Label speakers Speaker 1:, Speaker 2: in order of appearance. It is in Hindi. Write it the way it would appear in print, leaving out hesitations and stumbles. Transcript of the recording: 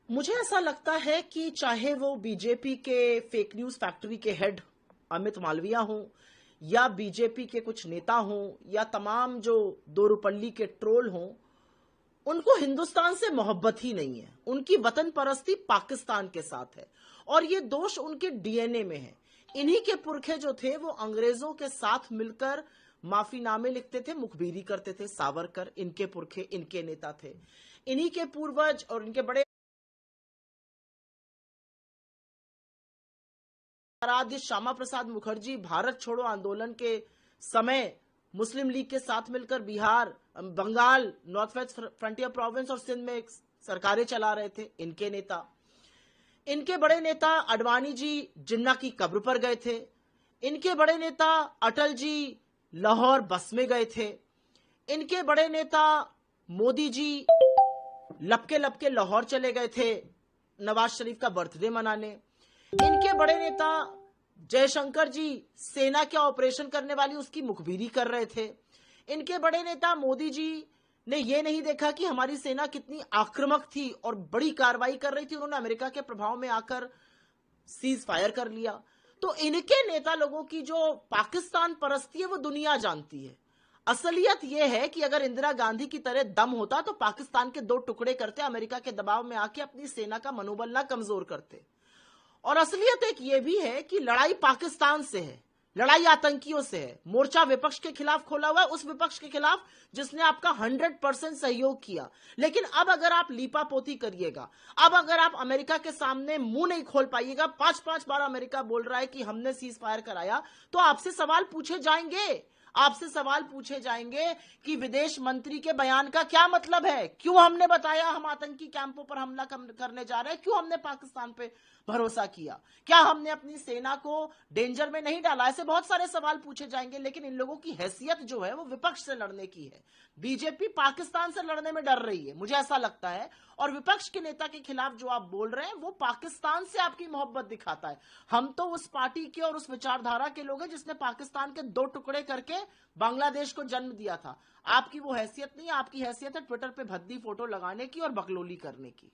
Speaker 1: मुझे ऐसा लगता है कि चाहे वो बीजेपी के फेक न्यूज फैक्ट्री के हेड अमित मालविया हों या बीजेपी के कुछ नेता हों या तमाम जो दोरुपल्ली के ट्रोल हों, उनको हिंदुस्तान से मोहब्बत ही नहीं है। उनकी वतन परस्ती पाकिस्तान के साथ है और ये दोष उनके डीएनए में है। इन्हीं के पुरखे जो थे वो अंग्रेजों के साथ मिलकर माफीनामे लिखते थे, मुखबिरी करते थे। सावरकर इनके पुरखे, इनके नेता थे। इन्हीं के पूर्वज और इनके बड़े आराध्य श्यामा प्रसाद मुखर्जी भारत छोड़ो आंदोलन के समय मुस्लिम लीग के साथ मिलकर Bihar, Bengal, North West Frontier Province और सिंध में सरकारें चला रहे थे। इनके नेता, इनके बड़े नेता अडवाणी जी जिन्ना की कब्र पर गए थे। इनके बड़े नेता अटल जी लाहौर बस में गए थे। इनके बड़े नेता मोदी जी लपके लपके लाहौर चले गए थे नवाज शरीफ का बर्थडे मनाने। इनके बड़े नेता जयशंकर जी सेना के ऑपरेशन करने वाली उसकी मुखबिरी कर रहे थे। इनके बड़े नेता मोदी जी ने यह नहीं देखा कि हमारी सेना कितनी आक्रामक थी और बड़ी कार्रवाई कर रही थी। उन्होंने अमेरिका के प्रभाव में आकर सीज फायर कर लिया। तो इनके नेता लोगों की जो पाकिस्तान परस्ती है वो दुनिया जानती है। असलियत यह है कि अगर इंदिरा गांधी की तरह दम होता तो पाकिस्तान के दो टुकड़े करते, अमेरिका के दबाव में आके अपनी सेना का मनोबल ना कमजोर करते। और असलियत एक ये भी है कि लड़ाई पाकिस्तान से है, लड़ाई आतंकियों से है। मोर्चा विपक्ष के खिलाफ खोला हुआ है, उस विपक्ष के खिलाफ जिसने आपका 100% सहयोग किया। लेकिन अब अगर आप लीपापोती करिएगा, अब अगर आप अमेरिका के सामने मुंह नहीं खोल पाइएगा, 5-5 बार अमेरिका बोल रहा है कि हमने सीज फायर कराया, तो आपसे सवाल पूछे जाएंगे। आपसे सवाल पूछे जाएंगे कि विदेश मंत्री के बयान का क्या मतलब है। क्यों हमने बताया हम आतंकी कैंपों पर हमला करने जा रहे हैं? क्यों हमने पाकिस्तान पे भरोसा किया? क्या हमने अपनी सेना को डेंजर में नहीं डाला? ऐसे बहुत सारे सवाल पूछे जाएंगे। लेकिन इन लोगों की हैसियत जो है वो विपक्ष से लड़ने की है। बीजेपी पाकिस्तान से लड़ने में डर रही है, मुझे ऐसा लगता है। और विपक्ष के नेता के खिलाफ जो आप बोल रहे हैं वो पाकिस्तान से आपकी मोहब्बत दिखाता है। हम तो उस पार्टी के और उस विचारधारा के लोग हैं जिसने पाकिस्तान के दो टुकड़े करके बांग्लादेश को जन्म दिया था। आपकी वो हैसियत नहीं है। आपकी हैसियत है ट्विटर पे भद्दी फोटो लगाने की और बकलोली करने की।